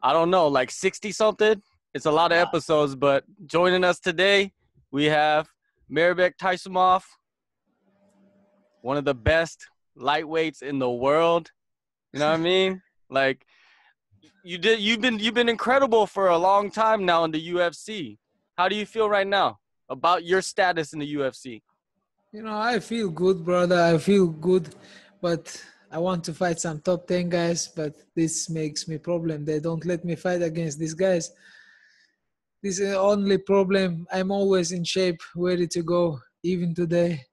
I don't know, like 60 something. It's a lot of episodes, but joining us today, we have Mairbek Taisumov, one of the best lightweights in the world. You know what I mean? Like you've been incredible for a long time now in the UFC. How do you feel right now about your status in the UFC? I feel good, brother. I feel good, but I want to fight some top 10 guys, but this makes me problem. They don't let me fight against these guys. This is the only problem. I'm always in shape, ready to go, even today.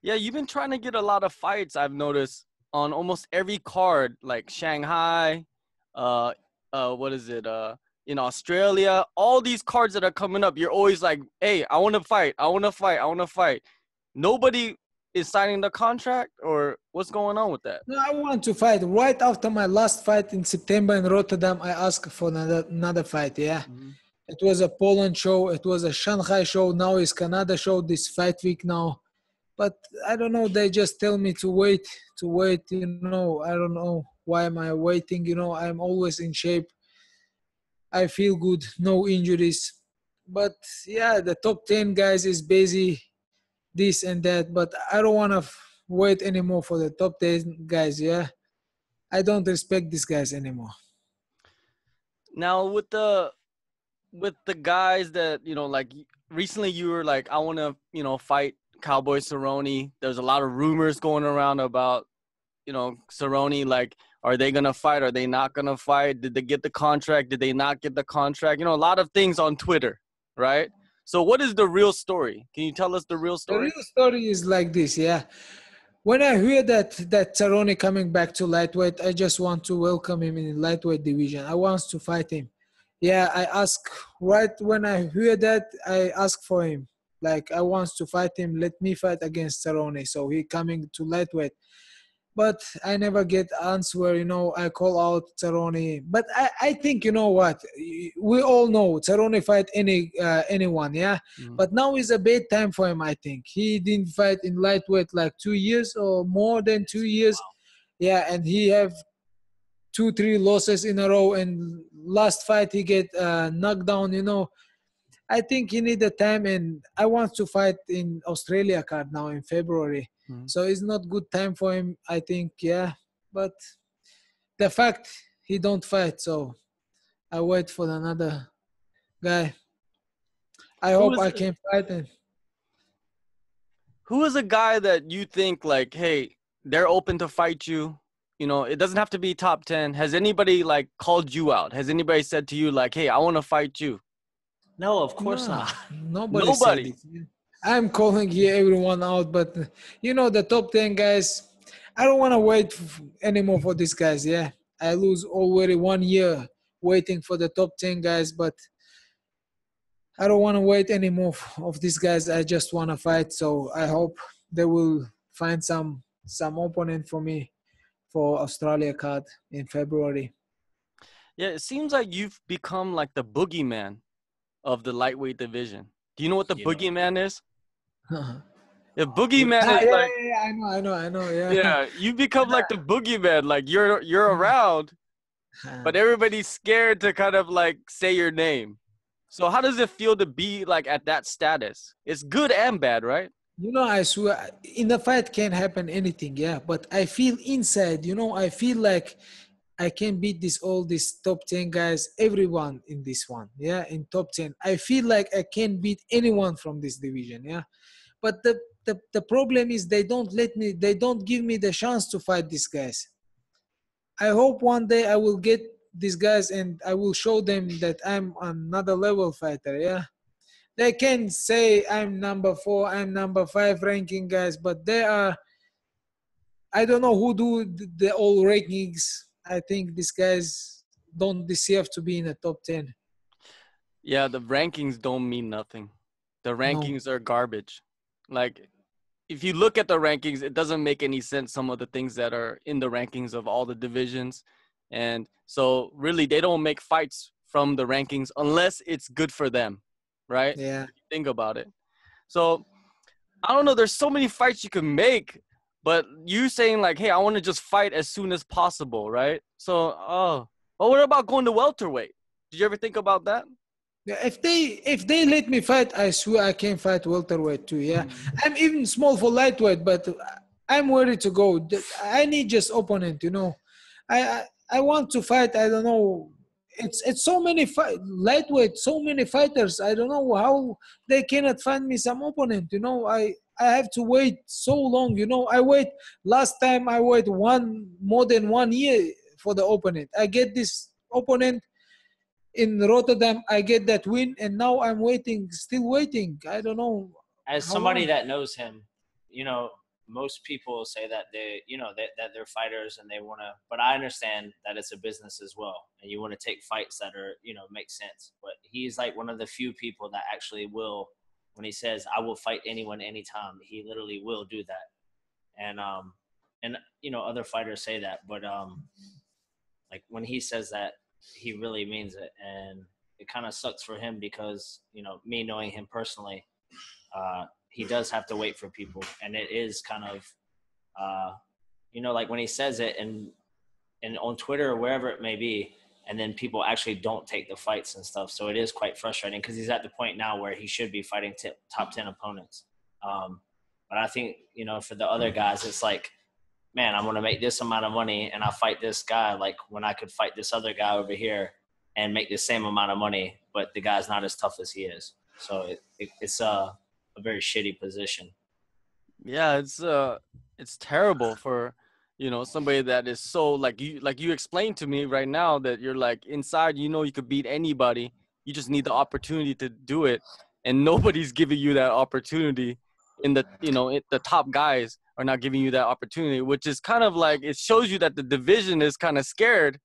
Yeah, you've been trying to get a lot of fights, I've noticed, on almost every card, like Shanghai, what is it, in Australia, all these cards that are coming up, you're always like, hey, I want to fight, I want to fight, I want to fight. Nobody is signing the contract, or what's going on with that? No, I want to fight. Right after my last fight in September in Rotterdam, I asked for another fight, yeah. Mm-hmm. It was a Poland show. It was a Shanghai show. Now it's Canada show this fight week now. But I don't know. They just tell me to wait. I don't know why am I waiting. I'm always in shape. I feel good. No injuries. But yeah, the top 10 guys is busy, this and that. But I don't want to wait anymore for the top 10 guys, yeah. I don't respect these guys anymore. Now, with the guys that, like recently you were like, I want to, fight Cowboy Cerrone. There's a lot of rumors going around about, Cerrone, like, are they going to fight? Are they not going to fight? Did they get the contract? Did they not get the contract? A lot of things on Twitter, right? So what is the real story? Can you tell us the real story? The real story is like this, yeah. When I hear that Cerrone coming back to lightweight, I just want to welcome him in the lightweight division. I want to fight him. Yeah, I ask right when I hear that, I ask for him. Like, I want to fight him. Let me fight against Cerrone. So he coming to lightweight. But I never get answer, I call out Cerrone. But I think, you know what? We all know Cerrone fight anyone, yeah? Mm-hmm. But now is a bad time for him, I think. He didn't fight in lightweight like 2 years or more than 2 years. Wow. Yeah, and he have 2-3 losses in a row. And last fight he get knocked down, I think he need the time, and I want to fight in Australia card now in February. Mm-hmm. So it's not good time for him, I think, yeah. But the fact he don't fight, so I wait for another guy. I hope I can fight him. Who is a guy that you think like, hey, they're open to fight you? It doesn't have to be top 10. Has anybody like called you out? Has anybody said to you like, hey, I want to fight you? No, of course not. Nobody said it. I'm calling here everyone out, but the top 10 guys, I don't want to wait anymore for these guys, yeah. I lose already 1 year waiting for the top 10 guys, but I don't want to wait anymore of these guys. I just want to fight, so I hope they will find some opponent for me for Australia card in February. Yeah, it seems like you've become like the boogeyman of the lightweight division. Do you know what the boogeyman is? The boogeyman is like, I know, yeah. Yeah, you become like the boogeyman. Like you're around, but everybody's scared to kind of like say your name. So how does it feel to be like at that status? It's good and bad, right? I swear, in the fight can happen anything, yeah. But I feel inside, I feel like I can beat all these top 10 guys, everyone in this one, yeah, in top 10. I feel like I can beat anyone from this division, yeah. But the problem is they don't give me the chance to fight these guys. I hope one day I will get these guys and I will show them that I'm another level fighter, yeah. They can say I'm number 4, I'm number 5 ranking guys, but I don't know who do the all rankings. I think these guys don't deserve to be in the top 10. Yeah, the rankings don't mean nothing. The rankings are garbage. Like, if you look at the rankings, it doesn't make any sense, some of the things that are in the rankings of all the divisions. And so, really, they don't make fights from the rankings unless it's good for them, right? Yeah. If you think about it. So, I don't know. There's so many fights you can make. But you saying like, hey, I want to just fight as soon as possible, right? So, Well, what about going to welterweight? Did you ever think about that? Yeah, if they let me fight, I swear I can fight welterweight too. Yeah, I'm even small for lightweight, but I'm ready to go. I need just opponent. I want to fight. I don't know. It's so many lightweight, so many fighters. I don't know how they cannot find me some opponent. I have to wait so long. I wait. Last time I wait more than 1 year for the opponent. I get this opponent in Rotterdam. I get that win, and now I'm waiting, still waiting. I don't know As how somebody long. that knows him, most people say that that they're fighters and they want to, but I understand that it's a business as well, and you want to take fights that are, make sense. But he's like one of the few people that actually will, when he says, I will fight anyone anytime, he literally will do that. And other fighters say that, but like when he says that, he really means it. And it kind of sucks for him because, me knowing him personally, he does have to wait for people. And it is kind of, like when he says it and on Twitter or wherever it may be, and then people actually don't take the fights and stuff. So it is quite frustrating because he's at the point now where he should be fighting top 10 opponents. But I think, for the other guys, it's like, man, I'm going to make this amount of money and I fight this guy, like when I could fight this other guy over here and make the same amount of money, but the guy's not as tough as he is. So it's a very shitty position. Yeah, it's terrible for, somebody that is so like you explained to me right now that you're like inside, you could beat anybody. You just need the opportunity to do it, and nobody's giving you that opportunity. The top guys are not giving you that opportunity, which is kind of like it shows you that the division is kind of scared,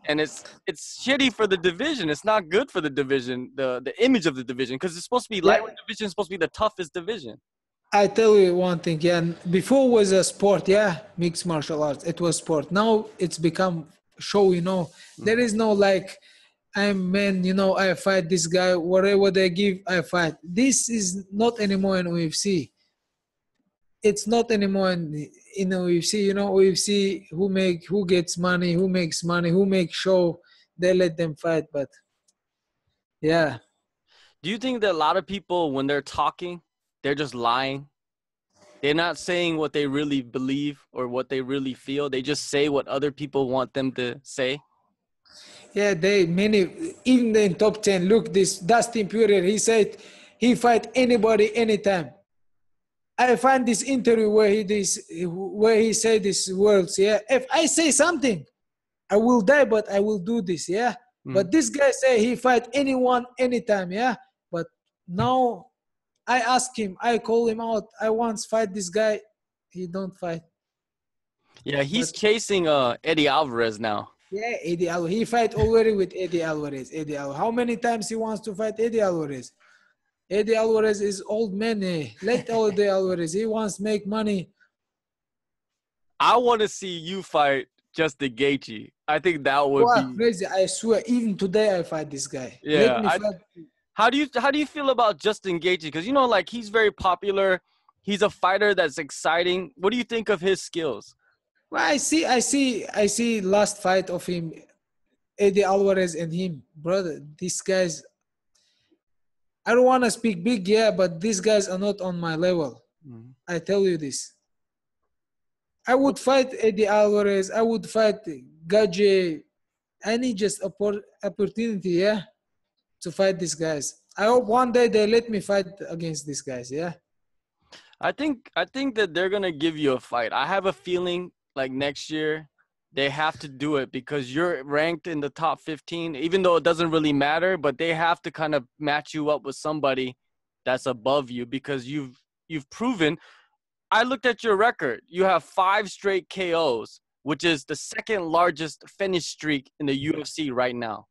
and it's shitty for the division. It's not good for the division, the image of the division, because it's supposed to be Yeah, lightweight division, is supposed to be the toughest division. I tell you one thing. Yeah, before was a sport. Yeah, mixed martial arts. It was sport. Now it's become show. There is no like, I'm man. I fight this guy. Whatever they give, I fight. This is not anymore in UFC. It's not anymore in UFC. UFC who gets money, who makes money, who makes show. They let them fight. But yeah, Do you think that a lot of people, when they're talking, they're just lying? They're not saying what they really believe or what they really feel. They just say what other people want them to say. yeah. They many even in top 10. Look, this Dustin Poirier. He said he fight anybody anytime. I find this interview where he said these words. Yeah, if I say something, I will die, but I will do this. Yeah, but this guy say he fight anyone anytime. Yeah, but now I ask him, I call him out. I once fight this guy, he don't fight. Yeah, he's But chasing Eddie Alvarez now. yeah, Eddie Alvarez. He fight already with Eddie Alvarez. Eddie Alvarez. How many times he wants to fight Eddie Alvarez? Eddie Alvarez is old man. Let Eddie Alvarez. He wants to make money. I want to see you fight Justin Gaethje. I think that You would are be crazy. I swear. Even today, I fight this guy. Let yeah. me fight. How do you feel about Justin Gaethje? Because like he's very popular. He's a fighter that's exciting. What do you think of his skills? Well, I see. Last fight of him, Eddie Alvarez and him, brother. These guys. I don't want to speak big, yeah, but these guys are not on my level. Mhm. I tell you this. I would fight Eddie Alvarez. I would fight Gaji. I need just opportunity, yeah, to fight these guys. I hope one day they let me fight against these guys, yeah. I think that they're gonna give you a fight. I have a feeling like next year they have to do it because you're ranked in the top 15, even though it doesn't really matter, but they have to kind of match you up with somebody that's above you because you've proven. I looked at your record. You have 5 straight KOs, which is the second largest finish streak in the UFC right now.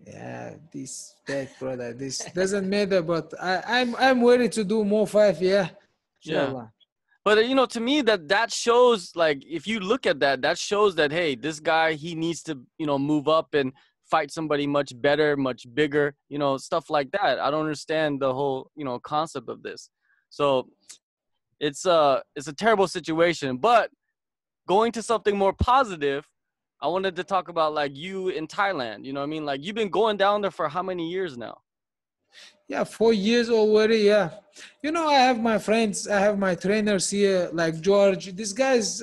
Yeah, this that brother. This doesn't matter, but I'm ready to do more fight, yeah. Yeah. Inshallah. But to me that shows, like, if you look at that shows that, hey, this guy, he needs to, move up and fight somebody much better, much bigger, stuff like that. I don't understand the whole, concept of this. So it's a terrible situation. But going to something more positive, I wanted to talk about like you in Thailand. You know what I mean? Like you've been going down there for how many years now? Yeah, 4 years already. Yeah, you know, I have my friends, I have my trainers here, like George. These guys,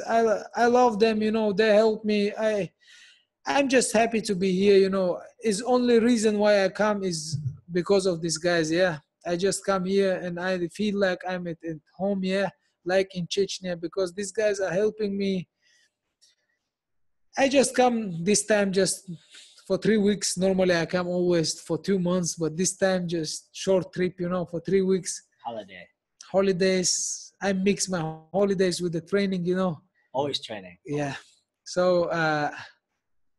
I love them. You know, they help me. I'm just happy to be here. You know, is only reason why I come is because of these guys. Yeah, I just come here and I feel like I'm at home. Yeah, like in Chechnya, because these guys are helping me. I just come this time just for 3 weeks. Normally I come always for 2 months, but this time just short trip, you know, for 3 weeks. Holiday. Holidays. I mix my holidays with the training, you know. Always training. Yeah. So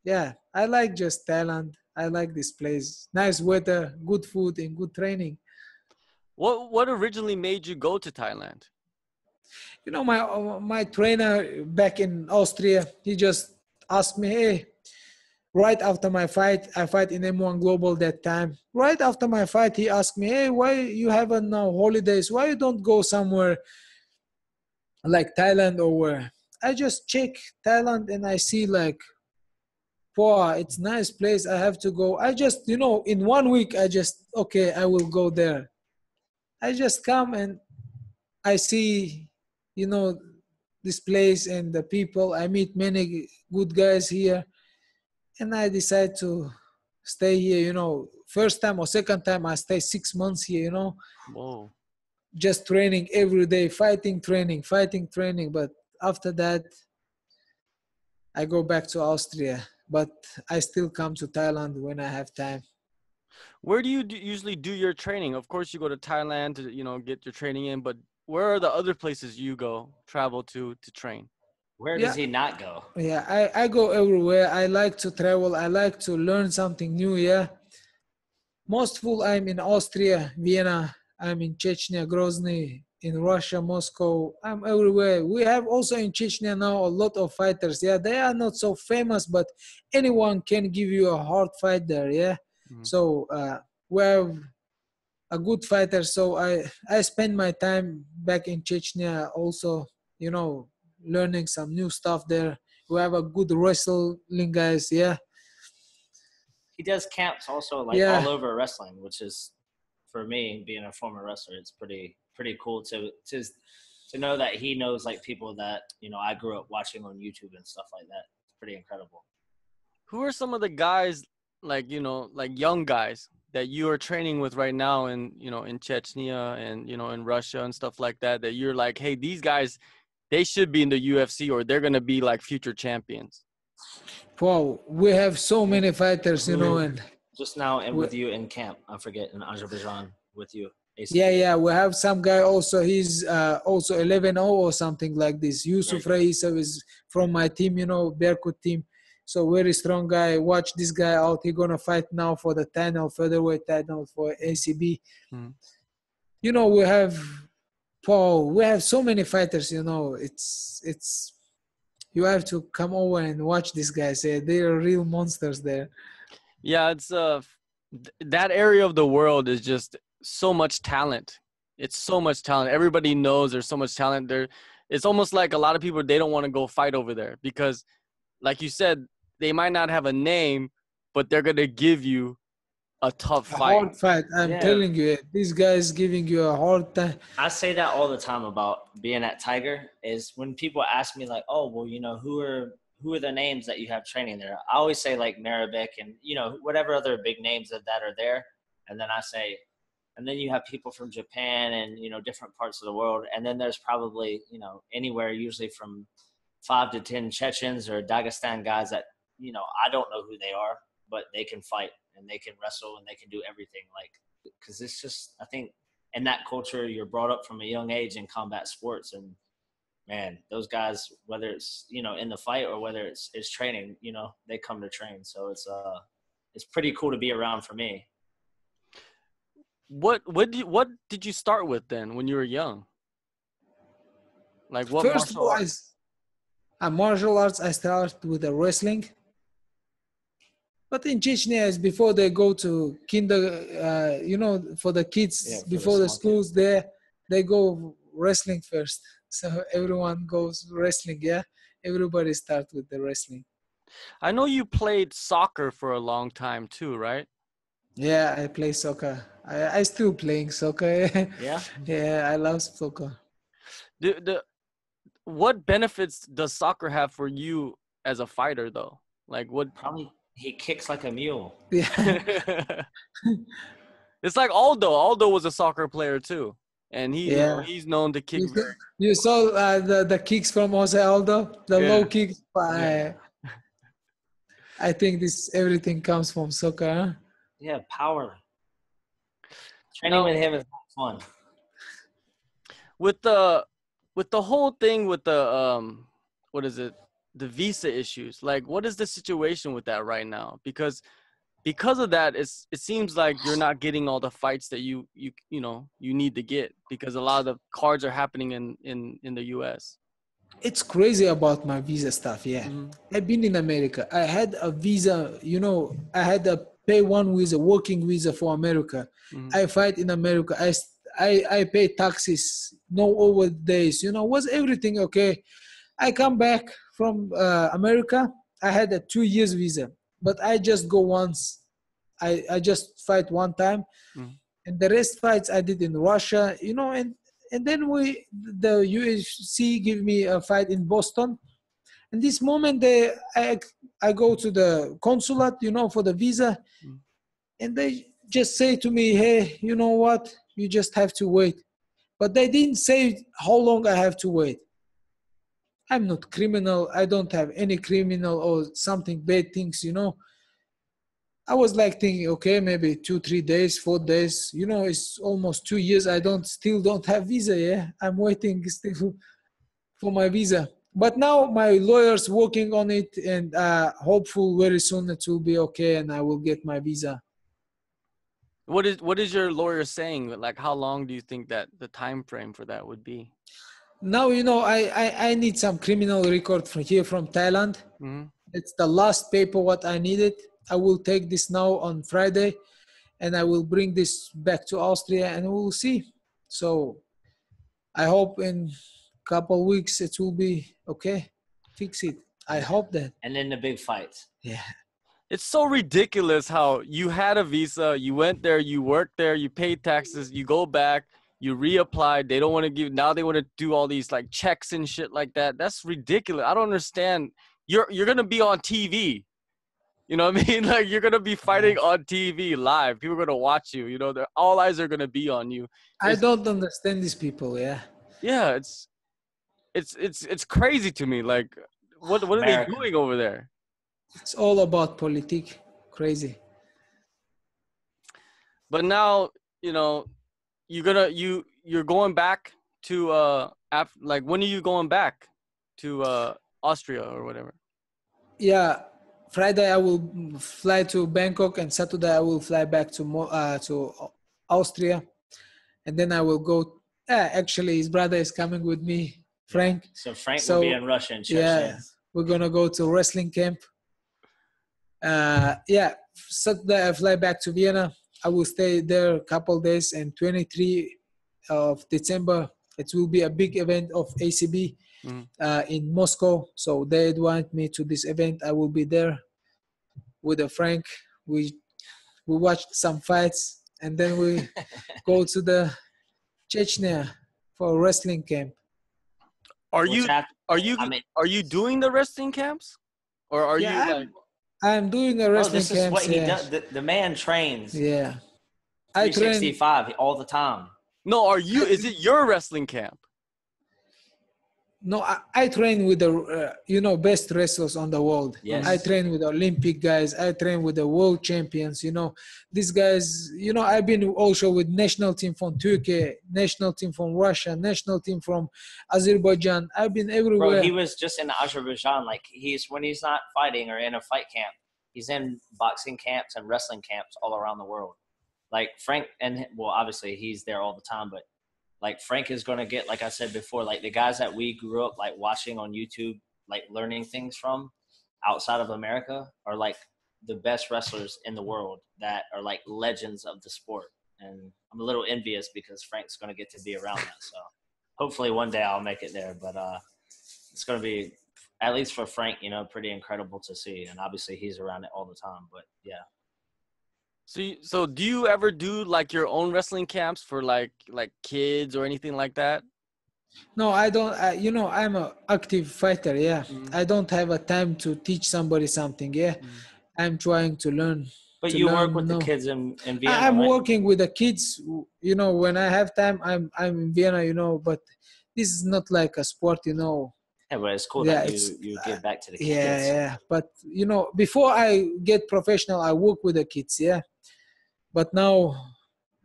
yeah, I like just Thailand. I like this place. Nice weather, good food, and good training. What originally made you go to Thailand? You know, my trainer back in Austria, he just asked me, hey, right after my fight, I fight in M1 Global that time. Right after my fight, he asked me, hey, why you haven't no holidays? Why you don't go somewhere like Thailand or where? I just check Thailand and I see like, wow, it's nice place. I have to go. I just, you know, in 1 week, I just, okay, I will go there. I just come and I see, you know, this place and the people. I meet many good guys here. And I decide to stay here, you know. First time or second time I stay 6 months here, you know. Whoa. Just training every day, fighting training. But after that, I go back to Austria. But I still come to Thailand when I have time. Where do you usually do your training? Of course, you go to Thailand to, you know, get your training in, but where are the other places you travel to train? Where does he not go? Yeah, I go everywhere. I like to travel. I like to learn something new, yeah. Most full I'm in Austria, Vienna. I'm in Chechnya, Grozny, in Russia, Moscow. I'm everywhere. We have also in Chechnya now a lot of fighters. Yeah, they are not so famous, but anyone can give you a hard fight there. Yeah. Mhm. So we have a good fighter. So I spend my time back in Chechnya also, you know, learning some new stuff there. We have a good wrestling guys. Yeah. He does camps also like Yeah. all over wrestling, which is for me being a former wrestler, it's pretty cool to know that he knows like people that, you know, I grew up watching on YouTube and stuff like that. It's pretty incredible. Who are some of the guys, like, you know, like young guys that you are training with right now in, you know, in Chechnya and, you know, in Russia and stuff like that, that you're like, hey, these guys, they should be in the UFC or they're going to be like future champions? Wow, we have so many fighters, you know, and Just now and with you in camp, I forget, in Azerbaijan with you. yeah, we have some guy also. He's also 11-0 or something like this. Yusuf Raisov is from my team, you know, Berkut team. So very strong guy. Watch this guy out. He's gonna fight now for the title, featherweight title for ACB. Mm-hmm. You know, we have Paul. We have so many fighters. You know, it's. You have to come over and watch these guys. They're real monsters there. Yeah, it's that area of the world is just so much talent. It's so much talent. Everybody knows there's so much talent there. It's almost like a lot of people, they don't want to go fight over there because, like you said, they might not have a name, but they're gonna give you a tough A fight. hard fight. I'm telling you, this guy is giving you a hard time. I say that all the time about being at Tiger is when people ask me like, oh, well, you know, who are the names that you have training there? I always say like Mairbek and, you know, whatever other big names that are there. And then I say, and then you have people from Japan and, you know, different parts of the world. And then there's probably, you know, anywhere usually from 5 to 10 Chechens or Dagestan guys that, you know, I don't know who they are, but they can fight and they can wrestle and they can do everything. Like, because it's just, I think in that culture, you're brought up from a young age in combat sports. And man, those guys, whether it's, you know, in the fight or whether it's training, you know, they come to train. So it's pretty cool to be around for me. What did you start with then when you were young? Like what First of martial all, arts? Martial arts, I started with the wrestling. But in Chechnya, is before they go to kinder, you know, for the kids, before the schools, they go wrestling first. So everyone goes wrestling, yeah? Everybody starts with the wrestling. I know you played soccer for a long time too, right? Yeah, I play soccer. I still playing soccer. Yeah. Yeah, I love soccer. The what benefits does soccer have for you as a fighter though? Like what? Probably he kicks like a mule. Yeah, It's like Aldo. Aldo was a soccer player too, and yeah. he's known to kick You saw, very. you saw the kicks from Jose Aldo, the low Yeah. kicks. Yeah. I think this everything comes from soccer. Huh? Yeah, power. Training Now with him is fun. with the whole thing with the what is it, the visa issues, like what is the situation with that right now? Because of that, it seems like you're not getting all the fights that you need to get, because a lot of the cards are happening in the US. It's crazy about my visa stuff. Yeah, Mm-hmm. I've been in America. I had a visa. I had a pay one visa, working visa for America. Mm-hmm. I fight in America. I pay taxes, no overdays. Was everything okay? I come back from America. I had a 2 years visa, but I just go once. I just fight one time, Mm-hmm. and the rest fights I did in Russia. And then the UFC give me a fight in Boston. And this moment I go to the consulate, for the visa, and they just say to me, "Hey, you know what? You just have to wait." But they didn't say how long I have to wait. I'm not criminal. I don't have any criminal or something bad things. I was like thinking, okay, maybe 2, 3 days, 4 days. It's almost 2 years. I still don't have visa. Yeah, I'm waiting still for my visa. But now my lawyer's working on it, and hopeful very soon it will be okay, and I will get my visa. What is your lawyer saying? Like, how long do you think that the time frame for that would be? Now I need some criminal record from here from Thailand. Mm-hmm. It's the last paper what I needed. I will take this now on Friday, and I will bring this back to Austria, and we'll see. So I hope in couple weeks it will be okay. Fix it. I hope that. And then the big fights. Yeah. It's so ridiculous how you had a visa, you went there, you worked there, you paid taxes, you go back, you reapplied. They don't want to give, now they want to do all these like checks and shit like that. That's ridiculous. I don't understand. You're gonna be on TV. You know what I mean? Like, you're gonna be fighting on TV live. People are gonna watch you. All eyes are gonna be on you. I don't understand these people. Yeah. Yeah, it's crazy to me. Like, what are they America. doing over there? It's all about politics. Crazy. But now, you're going back to like, when are you going back to Austria or whatever? Yeah. Friday I will fly to Bangkok, and Saturday I will fly back to Austria, and then I will go. Actually, his brother is coming with me, Frank. So Frank will be in Russia and yeah, we're gonna go to wrestling camp. Saturday I fly back to Vienna. I will stay there a couple days, and 23 of December it will be a big event of ACB in Moscow. So they invite me to this event. I will be there with a Frank. We watched some fights, and then we go to the Chechnya for a wrestling camp. Are you doing the wrestling camps, or are you like? I'm doing a wrestling this is camp. what he does. The man trains. Yeah, I train 365 all the time. No, is it your wrestling camp? No, I train with the best wrestlers on the world. Yes. I train with Olympic guys. I train with the world champions. These guys. I've been also with national team from Turkey, national team from Russia, national team from Azerbaijan. I've been everywhere. Bro, he was just in Azerbaijan. Like, when he's not fighting or in a fight camp, he's in boxing camps and wrestling camps all around the world. Like Frank, obviously he's there all the time, but like Frank is going to get, like I said before, like the guys that we grew up like watching on YouTube, like learning things from outside of America, are like the best wrestlers in the world that are like legends of the sport. And I'm a little envious because Frank's going to get to be around that. So hopefully one day I'll make it there, but it's going to be at least for Frank, you know, pretty incredible to see. And obviously he's around it all the time, but yeah. So do you ever do like your own wrestling camps for like kids or anything like that? No, I don't. You know, I'm a active fighter. Yeah, Mm. I don't have a time to teach somebody something. Yeah, Mm. I'm trying to learn. But To you work learn. with the No, kids in Vienna, I'm right? working with the kids. You know, when I have time, I'm in Vienna. You know, but this is not like a sport. You know. Yeah, but it's cool Yeah, that it's you give back to the yeah, kids. yeah. But you know, before I get professional, I work with the kids. Yeah, but now,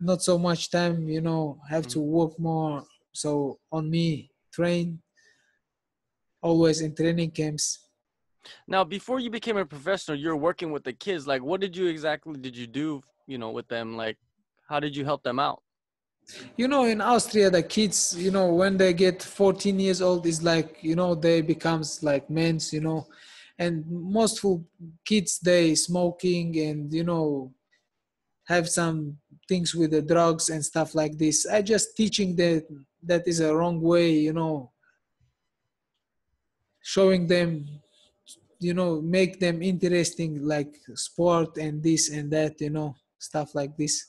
not so much time. You know, have to Mm. work more. So on me, train always in training camps. Now, before you became a professional, you're working with the kids. Like, what did you do, with them? Like, how did you help them out? You know, in Austria, the kids, you know, when they get 14 years old, is like, you know, they becomes like men's, you know, and most kids, they smoking and, you know, have some things with the drugs and stuff like this. I just teaching that is a wrong way, you know, showing them, you know, make them interesting, like sport and this and that, you know, stuff like this.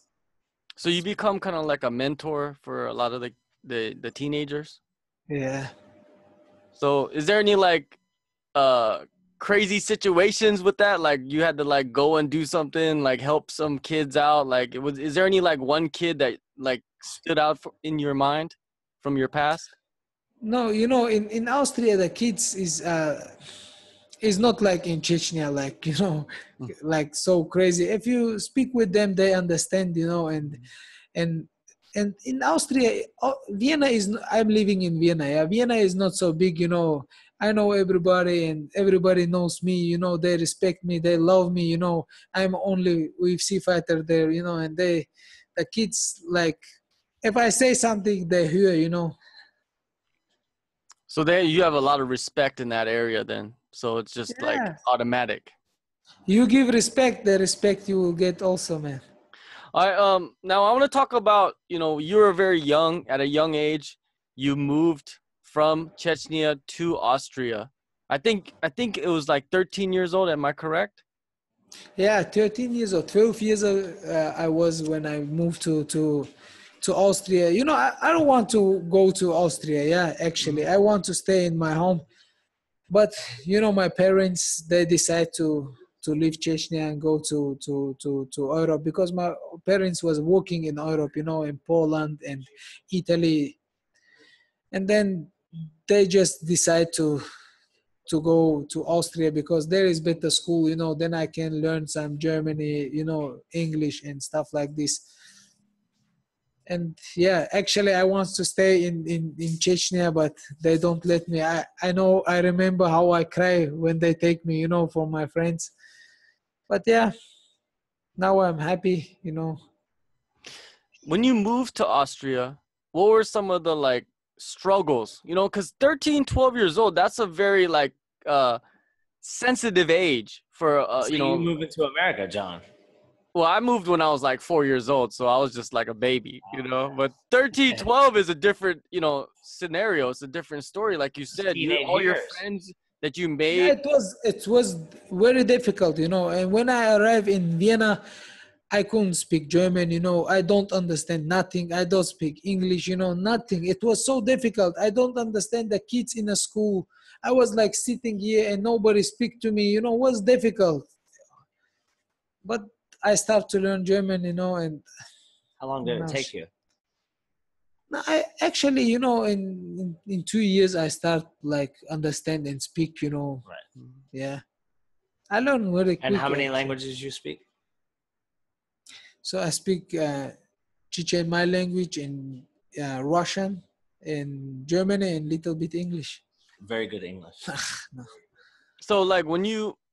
So you become kind of like a mentor for a lot of the teenagers. Yeah. So is there any like uh crazy situations with that? Like you had to like go and do something, like help some kids out. Like is there any like one kid that like stood out in your mind from your past? No, you know, in Austria, the kids is not like in Chechnya, like, you know, Mm. like so crazy. If you speak with them, they understand, you know, and and in Austria, Vienna is. I'm living in Vienna. Yeah, Vienna is not so big, you know. I know everybody, and everybody knows me. You know, they respect me, they love me. You know, I'm only UFC fighter there. You know, and the kids like, if I say something, they hear. You know. So there you have a lot of respect in that area then. So it's just like Yeah. automatic. You give respect, the respect you will get also, man. Now I want to talk about, you were very young, at a young age, you moved from Chechnya to Austria. I think it was like 13 years old, am I correct? Yeah, 13 years or 12 years I was when I moved to Austria. You know, I don't want to go to Austria. Yeah, actually, I want to stay in my home. But you know, my parents, they decide to leave Chechnya and go to Europe, because my parents was working in Europe. You know, in Poland and Italy, and then they just decide to go to Austria because there is better school, you know, then I can learn some Germany, you know, English and stuff like this. And yeah, actually I want to stay in Chechnya, but they don't let me. I know, I remember how I cry when they take me, you know, from my friends. But yeah, now I'm happy, you know. When you moved to Austria, what were some of the like struggles? Because 13, 12 years old, that's a very like sensitive age for So you move into America, John. well, I moved when I was like 4 years old, so I was just like a baby, but 13, Okay. 12 is a different, scenario. It's a different story. Like you said, Teenage all your years. friends that you Yeah, made. it was very difficult, you know. And when I arrived in Vienna, I couldn't speak German, you know. I don't understand nothing. I don't speak English, you know, nothing. It was so difficult. I don't understand the kids in a school. I was like sitting here and nobody speak to me, you know. It was difficult. But I started to learn German, you know, and How long did it now take you? I actually, you know, in 2 years I start like understand and speak, you know. Right. Yeah, I learn very And quick how many actually. languages you speak? So I speak Chechen, my language, and Russian, and German, and little bit English. Very good English. No. So like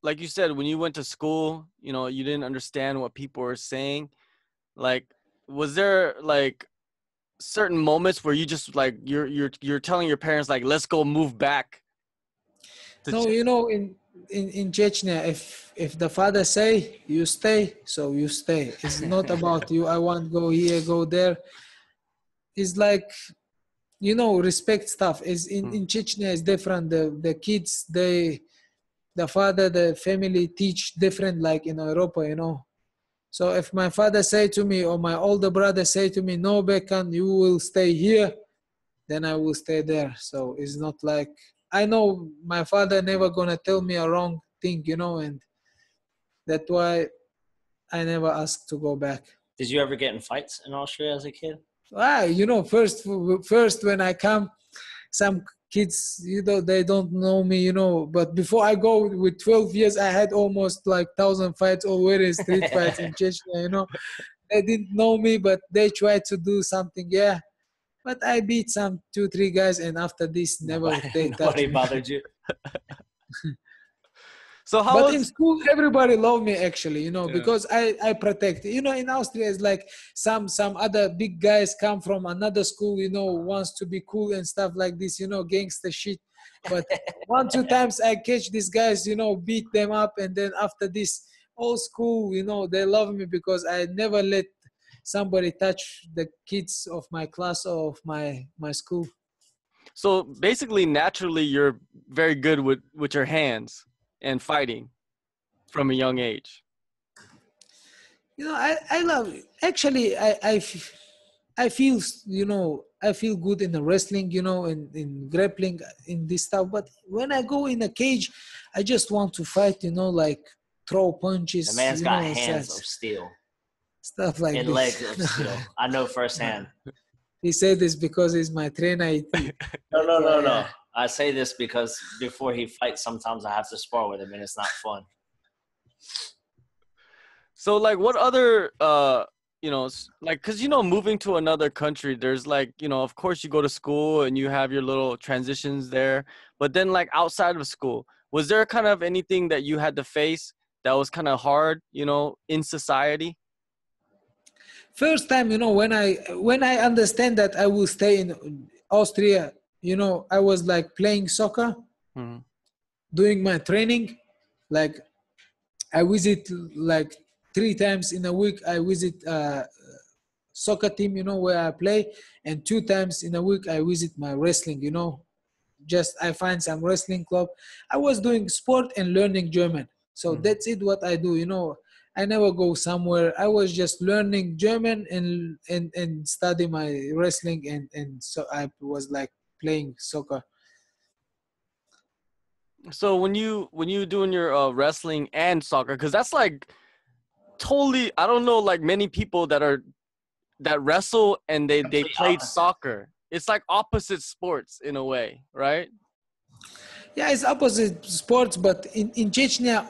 like you said, when you went to school, you didn't understand what people were saying. Like, was there like certain moments where you just like you're telling your parents like, let's go move back to No, you know, in Chechnya, if the father say you stay, so you stay. It's not about you. I want go here, go there. It's like you know, respect stuff. Is in Chechnya is different. The kids, the father, the family teach different, like in Europa, you know. So if my father say to me, or my older brother say to me, no, Beckan, you will stay here, then I will stay there. So it's not like, I know my father never gonna tell me a wrong thing, you know, and that's why I never asked to go back. Did you ever get in fights in Austria as a kid? You know, first when I come, some kids, you know, they don't know me, you know, but before I go with 12 years, I had almost like 1,000 fights already, street fights in Chechnya, you know. They didn't know me, but they tried to do something, yeah. But I beat some 2-3 guys, and after this, never they touched Nobody me. bothered you. So how But was in school, everybody loved me actually, you know, Yeah. because I protect. You know, in Austria, it's like some other big guys come from another school, you know, wants to be cool and stuff like this, you know, gangster shit. But 1-2 times I catch these guys, you know, beat them up, and then after this, all school, you know, they love me because I never let somebody touch the kids of my class or of my school. So basically, naturally, you're very good with your hands and fighting from a young age. You know, I love, actually, I feel, you know, I feel good in the wrestling, you know, in grappling, in this stuff. But when I go in a cage, I just want to fight, you know, like throw punches, The man's you got know, hands of steel stuff like and this. legs of steel. I know firsthand. He said this because he's my trainer. No. I say this because before he fights, sometimes I have to spar with him, and it's not fun. So like, what other you know, like, cause you know, moving to another country, there's like, you know, of course you go to school and you have your little transitions there, but then like outside of school, was there kind of anything that you had to face that was kind of hard, you know, in society? First time, you know, when I understand that I will stay in Austria, you know, I was like playing soccer, Mhm. doing my training, like I visit like 3 times in a week. I visit soccer team, you know, where I play, and 2 times in a week I visit my wrestling, you know. Just I find some wrestling club. I was doing sport and learning German. So that's it what I do, you know. I never go somewhere. I was just learning German and study my wrestling, and so I was like playing soccer. So when you doing your wrestling and soccer, because that's like totally, I don't know, like many people that wrestle and they Complete played opposite. soccer. It's like opposite sports in a way, right? Yeah, it's opposite sports, but in Chechnya,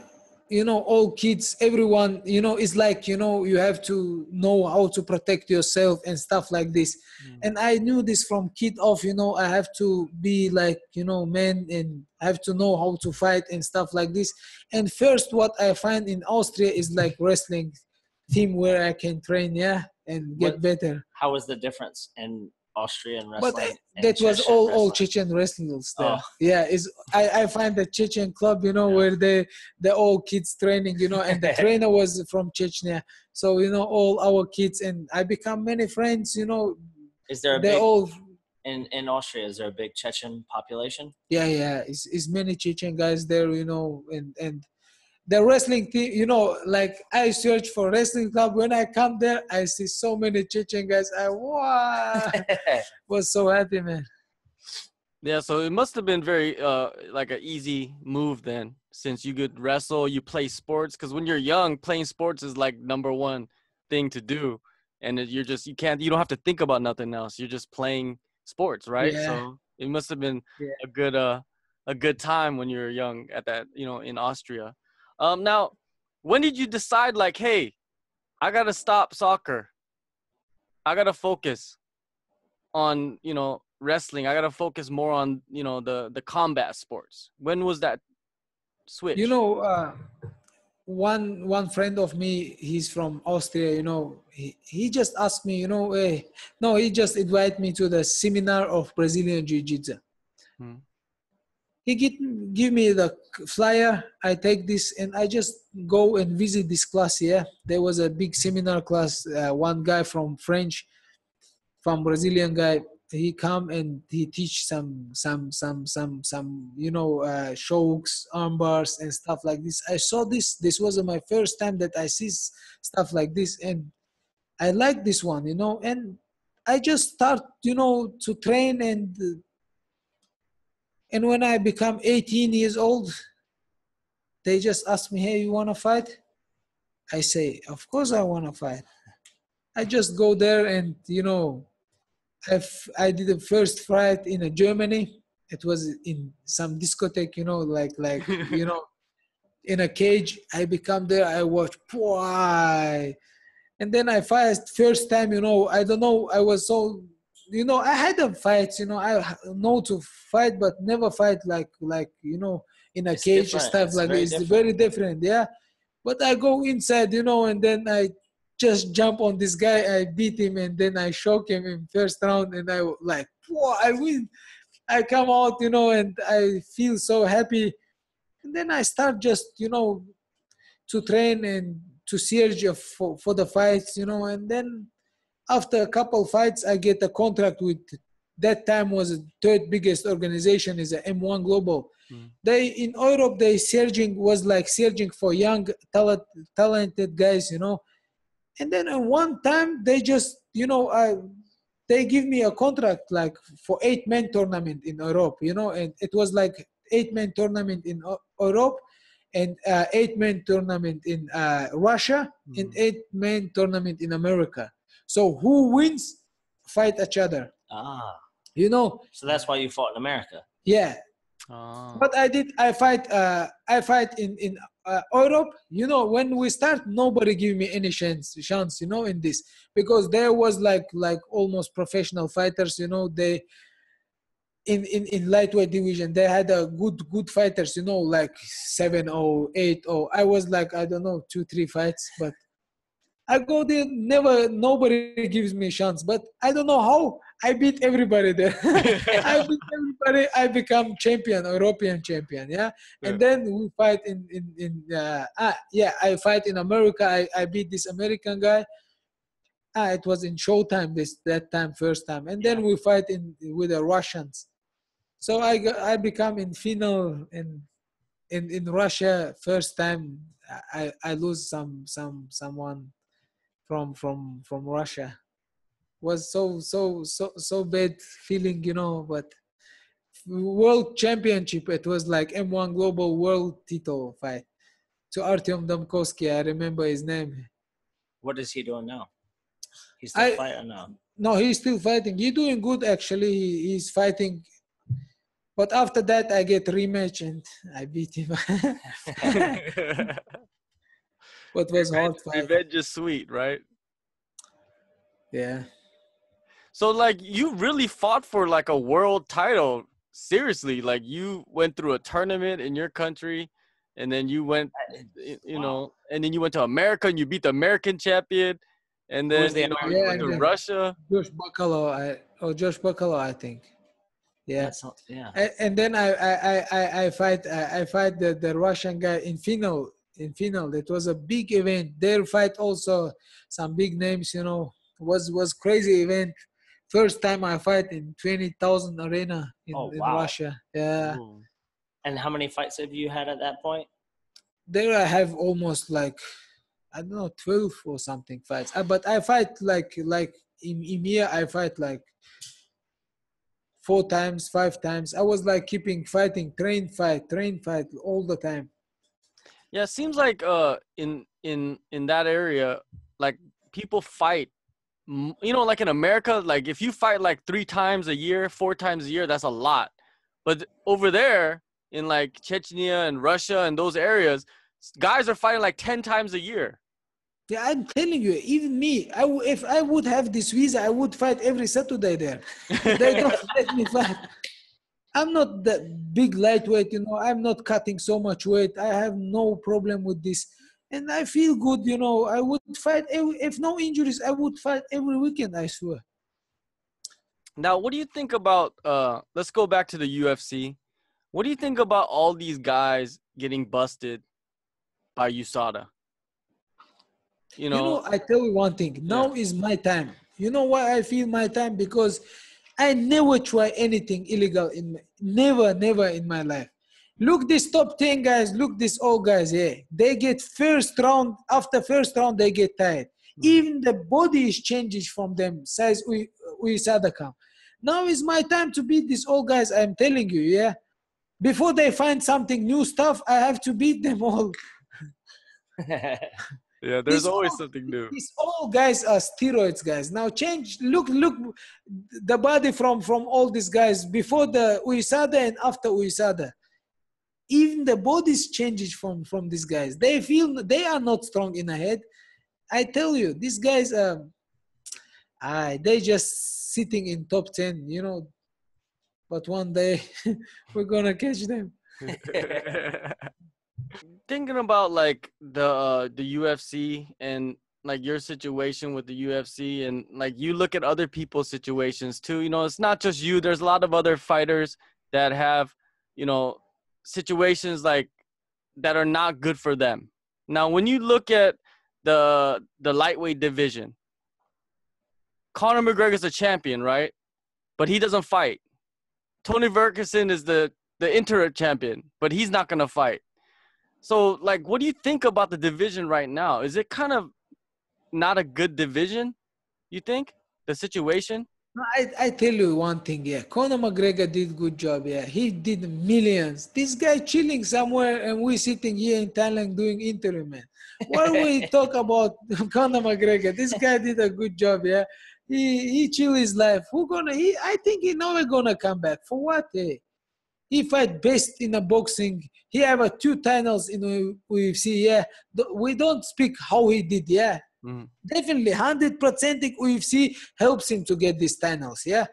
you know, all kids, everyone, you know, it's like, you know, you have to know how to protect yourself and stuff like this. And I knew this from kid off, you know, I have to be like, you know, man, and I have to know how to fight and stuff like this. And first, what I find in Austria is like wrestling team where I can train, yeah, and get better. How was the difference in Austrian But wrestling and that was Chechen all wrestling? Chechen wrestlers there. Oh. Yeah, is I find the Chechen club, you know, where the all kids training, you know, and the trainer was from Chechnya. So, you know, all our kids, and I become many friends, you know. Is there a they big all in Austria? Is there a big Chechen population? yeah, it's many Chechen guys there, you know, and the wrestling team, you know, like I search for wrestling club. When I come there, I see so many Chechen guys. Wow, was so happy, man. Yeah, so it must have been very like an easy move then, since you could wrestle, you play sports, because when you're young, playing sports is like number one thing to do, and you're just you don't have to think about nothing else. You're just playing sports, right? Yeah, So it must have been yeah. a good time when you were young at that, you know, in Austria. Now, when did you decide like, hey, I gotta stop soccer, I gotta focus on, you know, wrestling, I gotta focus more on, you know, the combat sports? When was that switch? You know, one friend of me, he's from Austria, you know, he just asked me, you know, no, he just invited me to the seminar of Brazilian Jiu-Jitsu. He give me the flyer, I take this, and I just go and visit this class. Yeah, there was a big seminar class, one guy from French, from Brazilian guy, he come and he teach some chokes, arm bars and stuff like this. I saw this. This was my first time that I see stuff like this, and I like this one, and I just start, to train, and when I become 18 years old, they just ask me, hey, you want to fight? I say, of course I want to fight. I just go there and, I did the first fight in Germany. It was in some discotheque, in a cage. I become there, I watch, why? And then I fight first time, I don't know, I was so, I had a fights, I know to fight, but never fight like in a It's cage different. stuff It's like very this. It's different. very different, yeah. But I go inside, and then I just jump on this guy, I beat him, and then I shock him in first round, and I like, whoa, I win. I come out, and I feel so happy. And then I start just, to train and to search for the fights, and then after a couple fights, I get a contract with, that time was the third biggest organization, is a M1 Global. They in Europe, searching for young talented guys, and then at one time they just they give me a contract like for 8-man tournament in Europe, and it was like 8-man tournament in Europe, and 8-man tournament in Russia, and 8-man tournament in America. So who wins fight each other, Ah, you know so that's why you fought in America. yeah. Oh. But I fight in Europe. When we start, nobody give me any chance, in this, because there was like almost professional fighters, they in lightweight division, they had a good fighters, like 7-0, 8-0. I was like, I don't know, 2-3 fights, but I go there, nobody gives me a chance, but I don't know how I beat everybody there. I beat everybody. I become champion, European champion. Yeah. And then we fight I fight in America. I beat this American guy. It was in Showtime that time, first time. And then we fight with the Russians. So I become in final in Russia, first time. I lose someone from Russia. Was so bad feeling, but world championship, it was like M1 Global World title fight to Artyom Domkovsky. I remember his name. What is he doing now? He's still fighting now. No, he's still fighting. He's doing good, actually. He's fighting. But after that, I get rematch and I beat him. What was hard fight. Revenge is sweet, right? Yeah. So like you really fought for like a world title. Seriously, like you went through a tournament in your country, and then you went, and then you went to America and you beat the American champion, and then you went to Russia. Josh Bacalo, I think. Yeah. And then I fight the Russian guy in final. It was a big event. Their fight also some big names, was crazy event. First time I fight in 20,000 arena in Russia. Yeah. Ooh. And how many fights have you had at that point? There I have almost like, I don't know, 12 or something fights. But I fight like in EMEA, I fight like 4 times, 5 times. I was like keeping fighting, train fight all the time. Yeah, it seems like in that area, like people fight. Like in America, like if you fight like 3 times a year, 4 times a year, that's a lot. But over there in like Chechnya and Russia and those areas, guys are fighting like 10 times a year. Yeah, I'm telling you, even me, if I would have this visa, I would fight every Saturday there. They don't let me fight. I'm not that big lightweight, I'm not cutting so much weight. I have no problem with this. And I feel good, I would fight, if no injuries, I would fight every weekend, I swear. Now, what do you think about, let's go back to the UFC. What do you think about all these guys getting busted by USADA? I tell you one thing. Now is my time. You know why I feel my time? Because I never try anything illegal never in my life. Look this top 10 guys, look this all guys here. They get first round, after first round they get tired. Even the body is changing from them, says Uisadakam. Now is my time to beat these old guys, I'm telling you, yeah. Before they find something new stuff, I have to beat them all. Yeah, there's always something new. These all guys are steroids, guys. Now change, look the body from all these guys before the Uisada and after Uisada. Even the bodies changes from these guys. They feel they are not strong in the head. I tell you, these guys they just sitting in top 10, you know. But one day we're gonna catch them. Thinking about like the UFC and like your situation with the UFC, and like you look at other people's situations too. You know, it's not just you. There's a lot of other fighters that have, you know, situations like that are not good for them. Now, when you look at the lightweight division, Conor McGregor's a champion, right? But he doesn't fight. Tony Ferguson is the interim champion, but he's not gonna fight. So, like, what do you think about the division right now? Is it kind of not a good division, you think, the situation? No, I tell you one thing, yeah. Conor McGregor did good job, yeah. He did millions. This guy chilling somewhere and we sitting here in Thailand doing interim, man. What we talk about Conor McGregor? This guy did a good job, yeah. He chill his life. I think he never gonna come back. For what, eh? He fight best in the boxing. He have 2 titles in the UFC, yeah. We don't speak how he did, yeah. Definitely 100% UFC helps him to get these titles, yeah.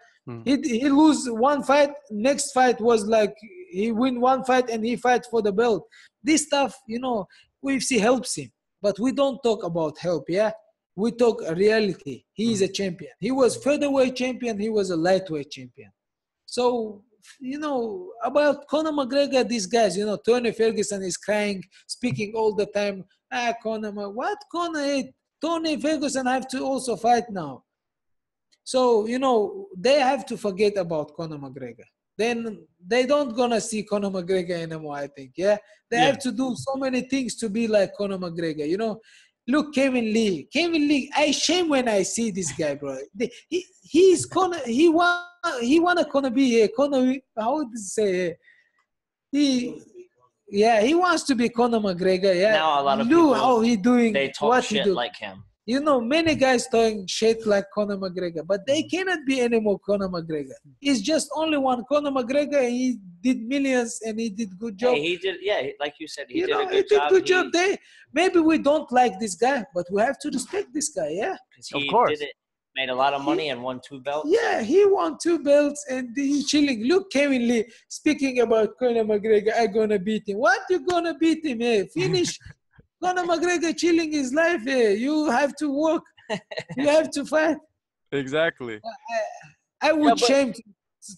He lose one fight, next fight was like he win one fight and he fight for the belt. This stuff, you know, UFC helps him, but we don't talk about help, yeah. We talk reality. He is a champion. He was featherweight champion. He was a lightweight champion. So, you know, about Conor McGregor, these guys, you know, Tony Ferguson is crying, speaking all the time. Conor, what Conor? Tony Ferguson have to also fight now. So, you know, they have to forget about Conor McGregor. Then they don't gonna see Conor McGregor anymore, I think, yeah? They have to do so many things to be like Conor McGregor, you know? Look, Kevin Lee. Kevin Lee, I shame when I see this guy, bro. He's Conor, he wanna Conor be a Conor, how would you say, he wants to be Conor McGregor, yeah? Now a lot of Look people, how he doing, they talk what shit he do. like him. You know, many guys talking shit like Conor McGregor, but they cannot be any more Conor McGregor. It's just only one Conor McGregor, and he did millions, and he did good job. Hey, he did, like you said, he You did know, a good job. He did good job. Maybe we don't like this guy, but we have to respect this guy, yeah? Of course. Did it, made a lot of money and won 2 belts. Yeah, he won 2 belts, and he's chilling. Look, Kevin Lee, speaking about Conor McGregor, I'm going to beat him. What you going to beat him, eh? Finish. Conor McGregor chilling his life, eh? You have to work. You have to fight. Exactly. I would shame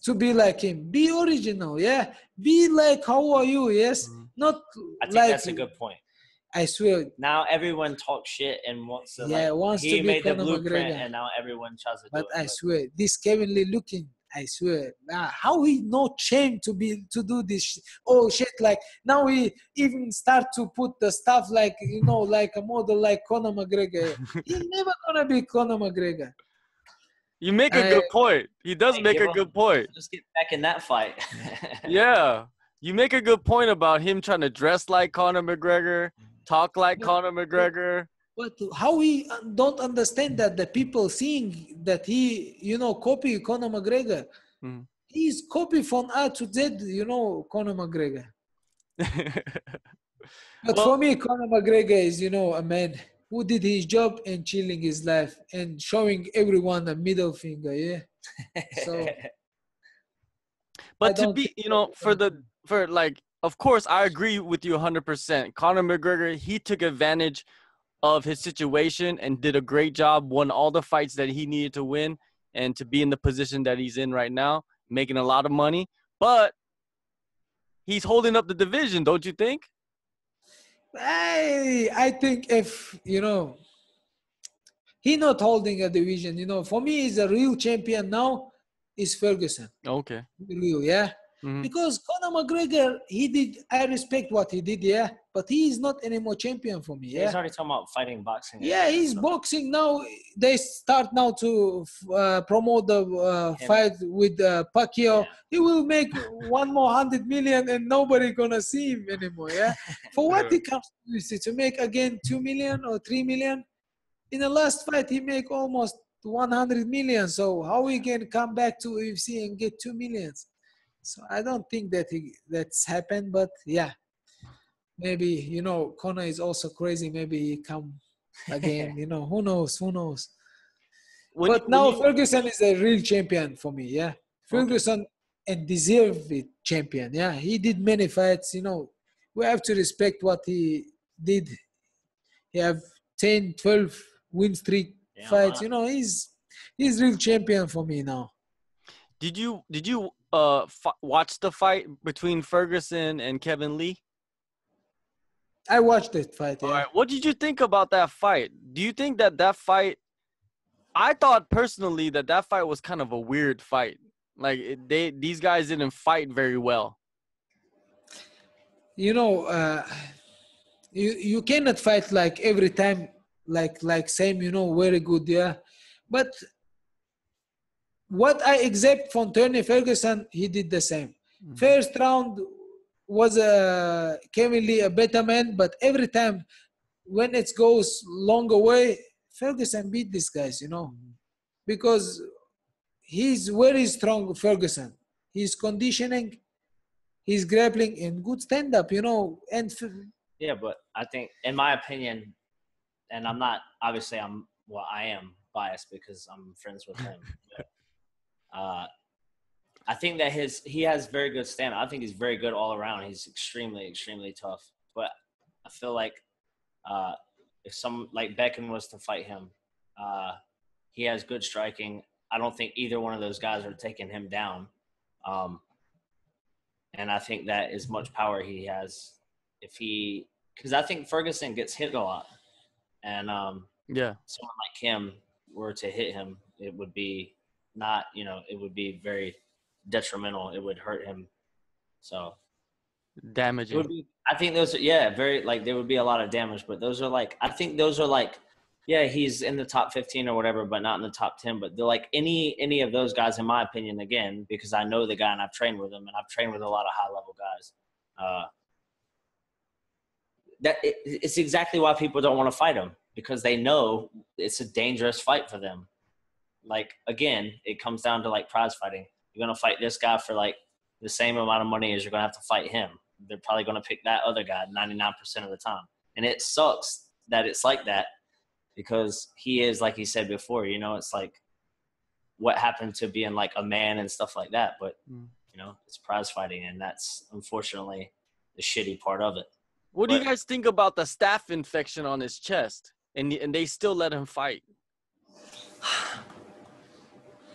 to be like him. Be original, yeah. Be like, how are you? Yes, not I think like. that's a good point. I swear. Now everyone talks shit and wants to. Wants he to be made the Conor blueprint, McGregor. and now everyone tries to. But I swear, this Kevin Lee looking. I swear, how he not shame to do this shit. Like now he even start to put the stuff like, you know, like a model like Conor McGregor. He's never gonna be Conor McGregor. You make a good point. He does make a good point. Let's get back in that fight. Yeah, you make a good point about him trying to dress like Conor McGregor, talk like Conor McGregor. But how we don't understand that the people seeing that he, you know, copy Conor McGregor. He's copy from A to Z, you know, Conor McGregor. But for me, Conor McGregor is, you know, a man who did his job and chilling his life and showing everyone a middle finger, yeah? So. But to be, you know, of course, I agree with you 100%. Conor McGregor, he took advantage of his situation and did a great job, won all the fights that he needed to win and to be in the position that he's in right now, making a lot of money. But he's holding up the division, don't you think? I think if, you know, he not holding a division, you know, for me, he's a real champion now. is Ferguson. Okay. Real, yeah. Mhm. Because Conor McGregor, I respect what he did, yeah. But he is not anymore champion for me, He's yeah. already talking about fighting boxing. Yeah, again, he's so boxing now. They start now to promote the Him. fight with Pacquiao. Yeah. He will make one more 100 million, and nobody gonna see him anymore. Yeah, for what he comes to UFC to make again 2 million or 3 million. In the last fight, he make almost 100 million. So how he can come back to UFC and get 2 millions? So I don't think that's happened. But yeah, maybe Conor is also crazy. Maybe he come again. Who knows? Who knows? But When now you Ferguson is a real champion for me. Yeah, okay. Ferguson and deserve it champion. Yeah, he did many fights. We have to respect what he did. He have 10, 12 win streak Yeah, fights. wow. He's real champion for me now. Did you watch the fight between Ferguson and Kevin Lee? I watched that fight. All Yeah. right. What did you think about that fight? Do you think that fight? I thought personally that fight was kind of a weird fight. Like these guys didn't fight very well. You know, you cannot fight like every time like same. Very good. Yeah, but what I accept from Tony Ferguson, he did the same. Mhm. First round was Kevin Lee a better man, but every time when it goes longer way, Ferguson beat these guys, because he's very strong, Ferguson. He's conditioning, he's grappling, and good stand up, and Yeah, but I think, in my opinion, and I'm not, obviously I am biased because I'm friends with him. But, I think that he has very good stand-up. I think he's very good all around. He's extremely, extremely tough. But I feel like if some like Beckan was to fight him, he has good striking. I don't think either one of those guys are taking him down. And I think that as much power he has, because I think Ferguson gets hit a lot. And Yeah. someone like him were to hit him, it would be not, it would be very detrimental. It would hurt him. So it Damaging. would be, I think those are, yeah, very, like, there would be a lot of damage, but those are like, I think those are like, yeah, he's in the top 15 or whatever, but not in the top 10. But they're like any of those guys, in my opinion, again, because I know the guy and I've trained with him and I've trained with a lot of high level guys. It's exactly why people don't want to fight him, because they know it's a dangerous fight for them. Like, again, it comes down to like prize fighting. You're going to fight this guy for like the same amount of money as you're going to have to fight him. They're probably going to pick that other guy 99% of the time. And it sucks that it's like that, because he is, like he said before, it's like what happened to being like a man and stuff like that. But, it's prize fighting, and that's unfortunately the shitty part of it. What do you guys think about the staph infection on his chest? And they still let him fight.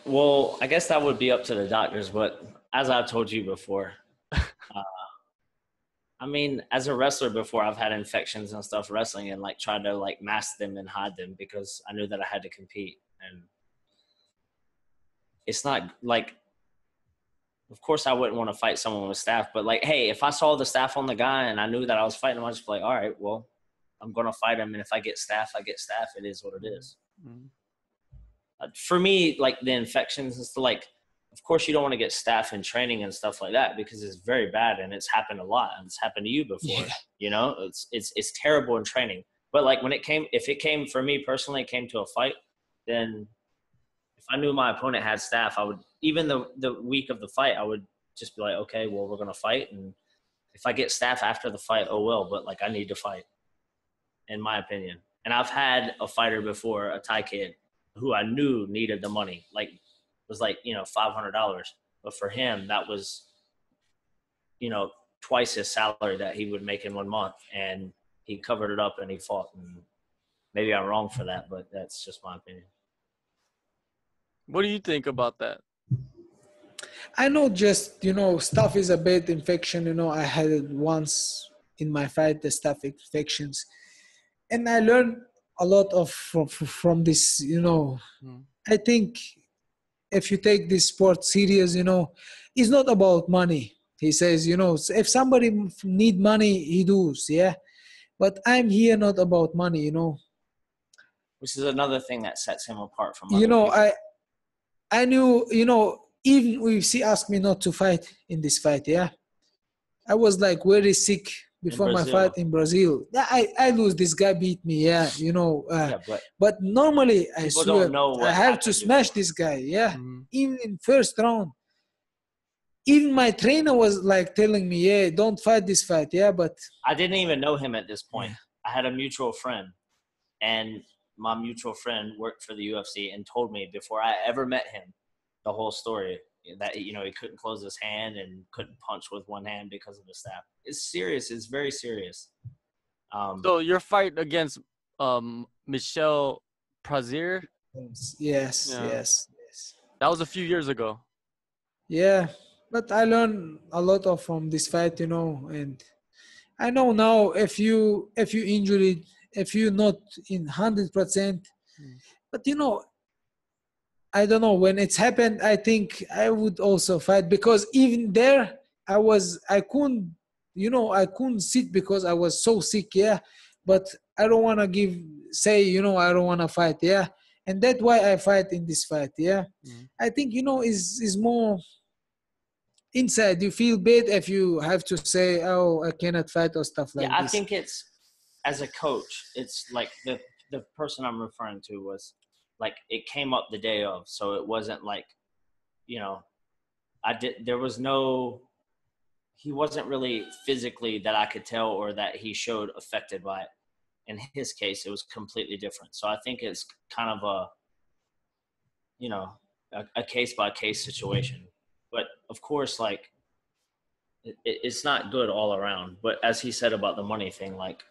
Well, I guess that would be up to the doctors, but as I've told you before, I mean, as a wrestler before, I've had infections and stuff wrestling and like tried to like mask them and hide them because I knew that I had to compete. And it's not like, of course I wouldn't want to fight someone with staph, but like, hey, if I saw the staph on the guy and I knew that I was fighting him, I'd just be like, all right, well, I'm going to fight him. And if I get staph, I get staph. It is what it is. Mm-hmm. For me, like the infections and stuff, like, of course you don't want to get staph in training and stuff like that because it's very bad and it's happened a lot and it's happened to you before. Yeah. It's terrible in training. But like if it came for me personally, it came to a fight, then if I knew my opponent had staph, I would, even the week of the fight, I would just be like, okay, well, we're going to fight. And if I get staph after the fight, oh well, but like I need to fight, in my opinion. And I've had a fighter before, a Thai kid, who I knew needed the money, like was like, $500. But for him, that was, twice his salary that he would make in 1 month. And he covered it up and he fought. And maybe I'm wrong for that, but that's just my opinion. What do you think about that? I know just, staph is a bad infection. I had it once in my fight, the staph infections. And I learned a lot from this, I think if you take this sport serious, it's not about money. He says, if somebody need money, he does, yeah. But I'm here not about money, Which is another thing that sets him apart from You other know, people. I knew, even UFC asked me not to fight in this fight, yeah. I was like very sick before my fight in Brazil. I lose. This guy beat me, yeah, but normally I people swear don't know I what have to happened smash before. this guy, yeah. Mhm. Even in first round. Even my trainer was like telling me, yeah, don't fight this fight, yeah, but I didn't even know him at this point. I had a mutual friend, and my mutual friend worked for the UFC and told me before I ever met him the whole story that, he couldn't close his hand and couldn't punch with one hand because of the staff. It's serious. It's very serious. So your fight against Michel Prazier, yes, yeah, yes. that was a few years ago. Yeah, but I learned a lot from this fight, and I know now if you injured, if you're not in 100%, but I don't know when it's happened. I think I would also fight because even there I couldn't, I couldn't sit because I was so sick. Yeah, but I don't want to say I don't want to fight. Yeah, and that's why I fight in this fight. Yeah, I think is more inside. You feel bad if you have to say, oh, I cannot fight or stuff like Yeah, I this. think it's, as a coach, it's like the person I'm referring to was like, it came up the day of, so it wasn't like, he wasn't really physically that I could tell or that he showed affected by it. In his case, it was completely different. So I think it's kind of a case by case situation. But of course, like, it's not good all around. But as he said about the money thing, like,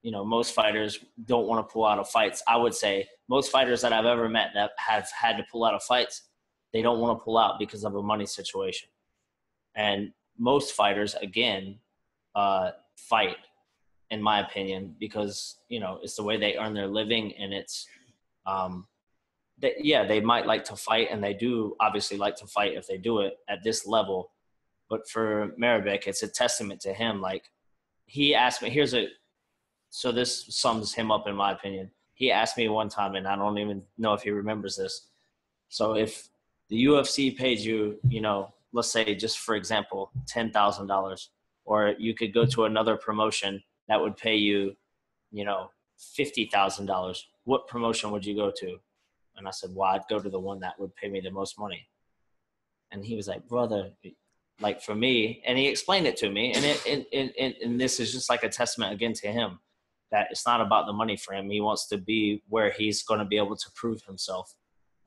most fighters don't want to pull out of fights. I would say most fighters that I've ever met that have had to pull out of fights, they don't want to pull out because of a money situation. And most fighters, again, fight, in my opinion, because, it's the way they earn their living, and it's, they might like to fight, and they do obviously like to fight if they do it at this level. But for Mairbek, it's a testament to him. Like, he asked me, so this sums him up in my opinion. He asked me one time, and I don't even know if he remembers this. So if the UFC paid you, let's say just for example, $10,000, or you could go to another promotion that would pay you, $50,000, what promotion would you go to? And I said, well, I'd go to the one that would pay me the most money. And he was like, brother, like, for me, and he explained it to me, and this is just like a testament again to him, that it's not about the money for him. He wants to be where he's going to be able to prove himself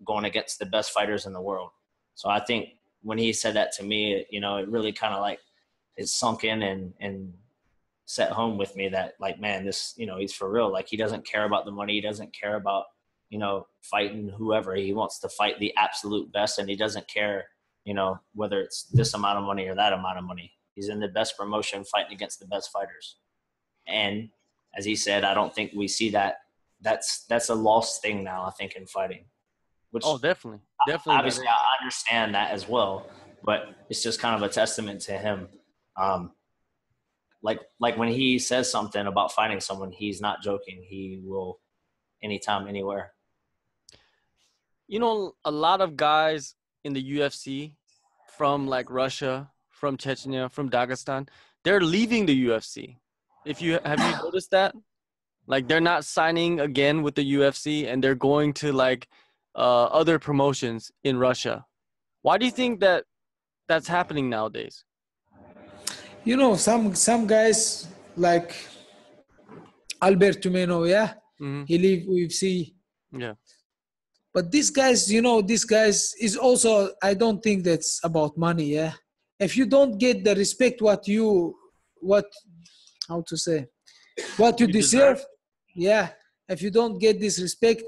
going against the best fighters in the world. So I think when he said that to me, it really kind of like, it sunk in and set home with me that, like, man, this, he's for real. Like, he doesn't care about the money. He doesn't care about, fighting whoever. He wants to fight the absolute best, and he doesn't care, whether it's this amount of money or that amount of money. He's in the best promotion fighting against the best fighters. And as he said, I don't think we see that. That's a lost thing now, I think, in fighting. Which, Definitely. Obviously, I understand that as well, but it's just kind of a testament to him. Like when he says something about fighting someone, he's not joking. He will, anytime, anywhere. A lot of guys in the UFC from like Russia, from Chechnya, from Dagestan, they're leaving the UFC. Have you noticed that? Like, they're not signing again with the UFC, and they're going to like other promotions in Russia. Why do you think that's happening nowadays? Some guys like Albert Tumeno, yeah, Mm-hmm. he leave UFC. Yeah. But these guys, is also, I don't think that's about money, yeah. If you don't get the respect what you deserve? deserve, yeah. If you don't get this respect,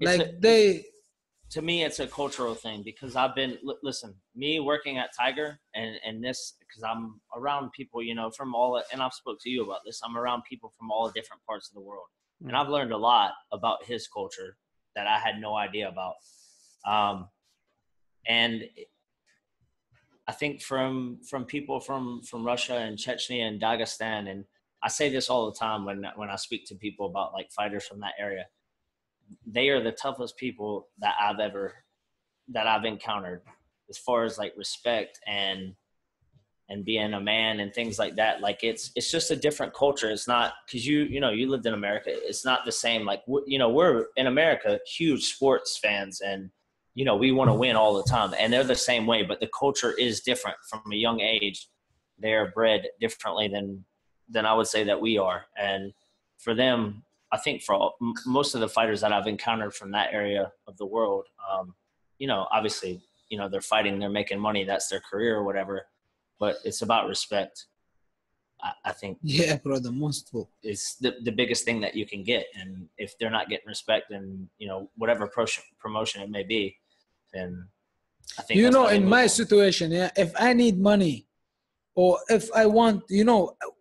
to me, it's a cultural thing, because I've been, listen, me working at Tiger and this, because I'm around people, from and I've spoke to you about this, I'm around people from all different parts of the world. Mm-hmm. And I've learned a lot about his culture that I had no idea about. And I think from people from Russia and Chechnya and Dagestan, and I say this all the time when I speak to people about like fighters from that area, they are the toughest people that I've encountered as far as like respect and being a man and things like that. Like it's just a different culture. It's not, because you lived in America. It's not the same. Like, we're in America, huge sports fans, and we want to win all the time, and they're the same way, but the culture is different from a young age. They're bred differently than I would say that we are. And for them, I think for most of the fighters that I've encountered from that area of the world, obviously, they're fighting, they're making money, that's their career or whatever. But it's about respect. I think. Yeah, bro, the most. It's the biggest thing that you can get. And if they're not getting respect, and whatever promotion it may be, then I think. In my situation, yeah, if I need money, or if I want,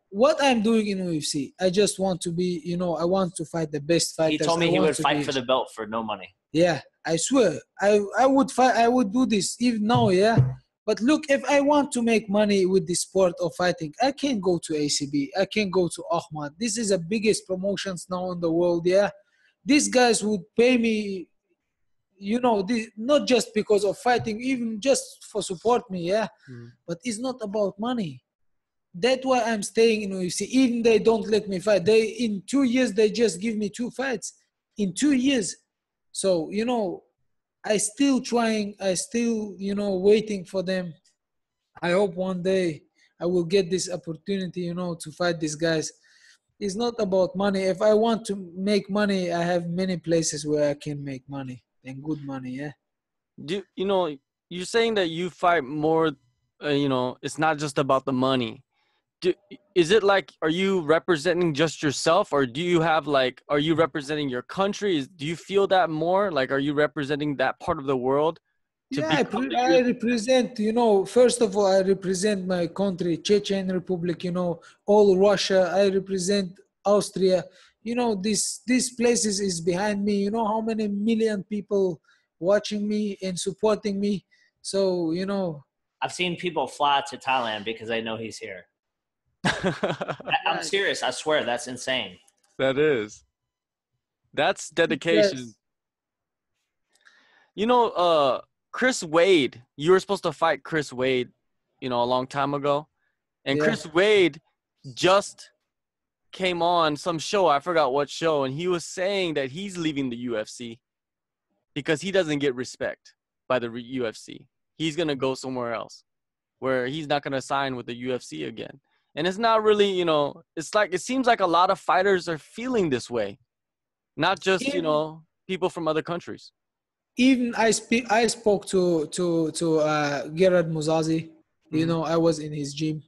what I'm doing in UFC, I just want to be, I want to fight the best fighters. He told me he would fight for the belt for no money. Yeah, I swear, I would fight. I would do this even now. Yeah. But look, if I want to make money with the sport of fighting, I can go to ACB. I can go to Ahmad. This is the biggest promotions now in the world, yeah? These guys would pay me, not just because of fighting, even just for support me, yeah? But it's not about money. That's why I'm staying in UFC. Even they don't let me fight. In 2 years, they just give me 2 fights. In 2 years. So, I still trying, I still, waiting for them. I hope one day I will get this opportunity, to fight these guys. It's not about money. If I want to make money, I have many places where I can make money, and good money, yeah. You're saying that you fight more, it's not just about the money. Is it like, are you representing just yourself, or do you have are you representing your country? Do you feel that more? Like, are you representing that part of the world? I represent, first of all, I represent my country, Chechen Republic, all Russia. I represent Austria. These places is behind me. You know how many million people watching me and supporting me. So, I've seen people fly to Thailand because they know he's here. I'm serious. I swear, that's insane. That's dedication. Yes. Chris Wade, you were supposed to fight Chris Wade, a long time ago. And yeah. Chris Wade just came on some show, I forgot what show, and he was saying that he's leaving the UFC because he doesn't get respect by the UFC. He's going to go somewhere else where he's not going to sign with the UFC again. And it's not really, it seems like a lot of fighters are feeling this way. Not just, people from other countries. Even I spoke to Gerard Muzazi. I was in his gym.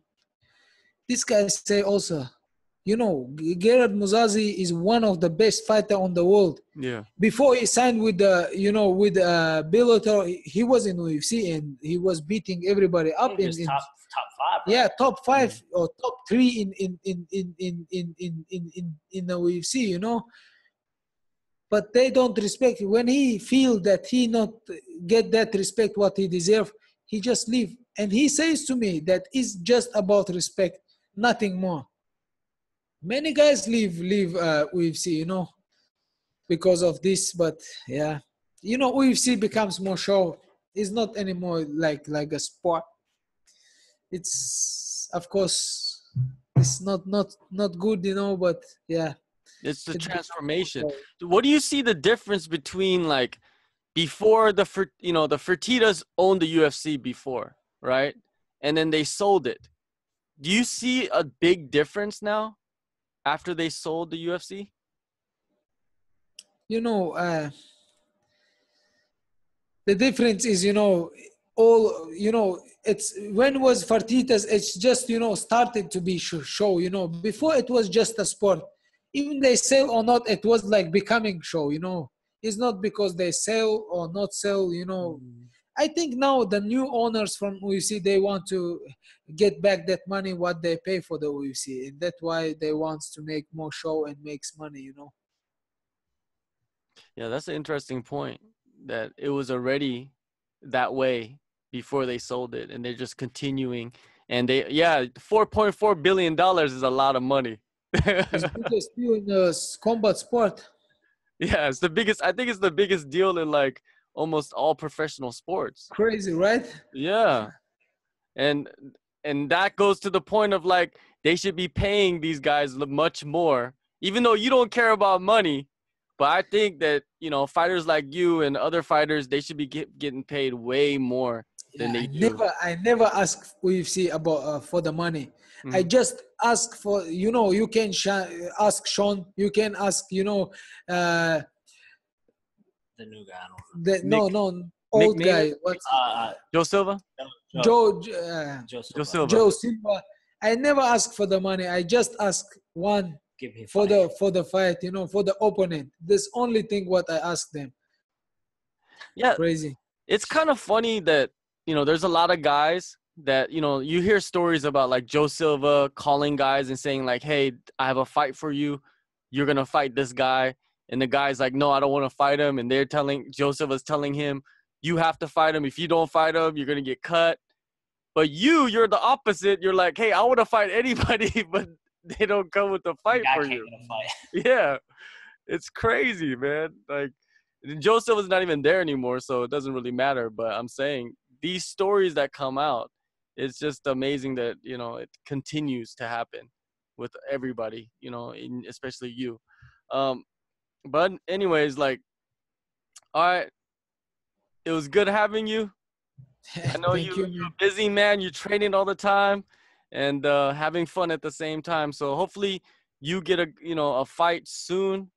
This guy say also, Gerard Muzazi is one of the best fighter on the world. Yeah. Before he signed with Bellator, he was in UFC and he was beating everybody up in top 5. Right? Yeah, top 5 or top 3 in the UFC, But they don't respect him. When he feel that he not get that respect what he deserve, he just leave. And he says to me that it's just about respect, nothing more. Many guys leave UFC, because of this. But yeah, UFC becomes more show. It's not anymore like a sport. It's, of course, it's not good, but yeah. It's the transformation. What do you see the difference between before the Fertitas owned the UFC before, right? And then they sold it. Do you see a big difference now after they sold the UFC? The difference is, it's when was Fertitas, it's just, started to be show, before it was just a sport. Even they sell or not, it was becoming show, It's not because they sell or not sell, I think now the new owners from UFC, they want to get back that money, what they pay for the UFC. And that's why they want to make more show and makes money, Yeah, that's an interesting point, that it was already that way before they sold it, and they're just continuing. And $4.4 billion is a lot of money. It's biggest deal in the combat sport. Yeah, it's the biggest. I think it's the biggest deal in like almost all professional sports. Crazy, right? Yeah, and that goes to the point of like they should be paying these guys much more, even though you don't care about money. But I think that, you know, fighters like you and other fighters, they should be getting paid way more than they do. I never ask UFC about for the money. I just ask for, you know, you can ask Sean, you can ask, you know, The new guy. I don't know. Old Nick guy. What's Joe Silva? Joe Silva. Joe Silva. I never ask for the money. I just ask one Give me for the fight, you know, for the opponent. This only thing what I ask them. Yeah. Crazy. It's kind of funny that, you know, there's a lot of guys that, you know, you hear stories about like Joe Silva calling guys and saying like, hey, I have a fight for you. You're going to fight this guy. And the guy's like, no, I don't want to fight him. And they're telling, Joe Silva's telling him, you have to fight him. If you don't fight him, you're going to get cut. But you're the opposite. You're like, hey, I want to fight anybody, but they don't come with the fight for you. Yeah. It's crazy, man. Like, Joe Silva's not even there anymore, so it doesn't really matter. But I'm saying these stories that come out, it's just amazing that, you know, it continues to happen with everybody, you know, especially you. But anyways, like, all right, it was good having you. I know you're a busy man. You're training all the time and having fun at the same time. So hopefully you get a fight soon,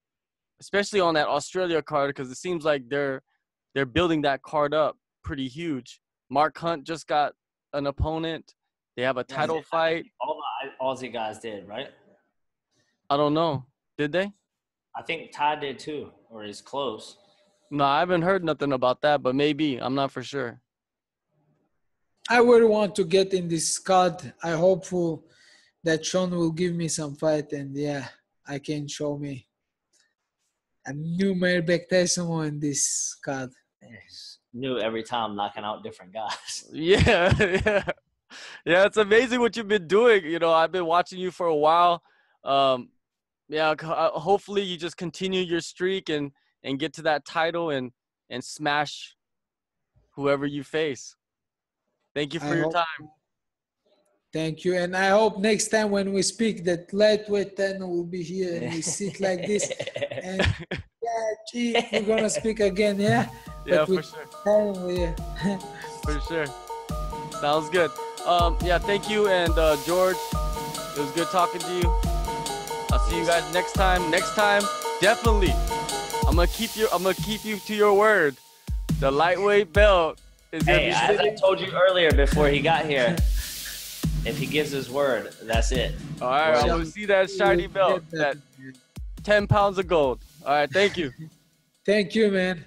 especially on that Australia card, because it seems like they're building that card up pretty huge. Mark Hunt just got an opponent. They have a title fight. All the Aussie guys did, right? I don't know. Did they? I think Ty did too, or he's close. No, I haven't heard nothing about that, but maybe. I'm not for sure. I really want to get in this card. I hopeful that Sean will give me some fight, and yeah, I can show me a new Mairbek Taisumov in this card. Yes. New every time, knocking out different guys. Yeah, yeah. Yeah, it's amazing what you've been doing. You know, I've been watching you for a while. Hopefully you just continue your streak and get to that title and smash whoever you face. Thank you for your time. Thank you. And I hope next time when we speak that lightweight 10 will be here and we sit like this. And we're going to speak again, yeah? Yeah, for sure. For sure. Sounds good. Thank you. And George, it was good talking to you. I'll see you guys next time. Next time, definitely. I'm gonna keep you to your word. The lightweight belt is gonna be as I told you earlier before he got here, if he gives his word, that's it. All right, I'm gonna see that shiny belt, that 10 pounds of gold. All right, thank you. Thank you, man.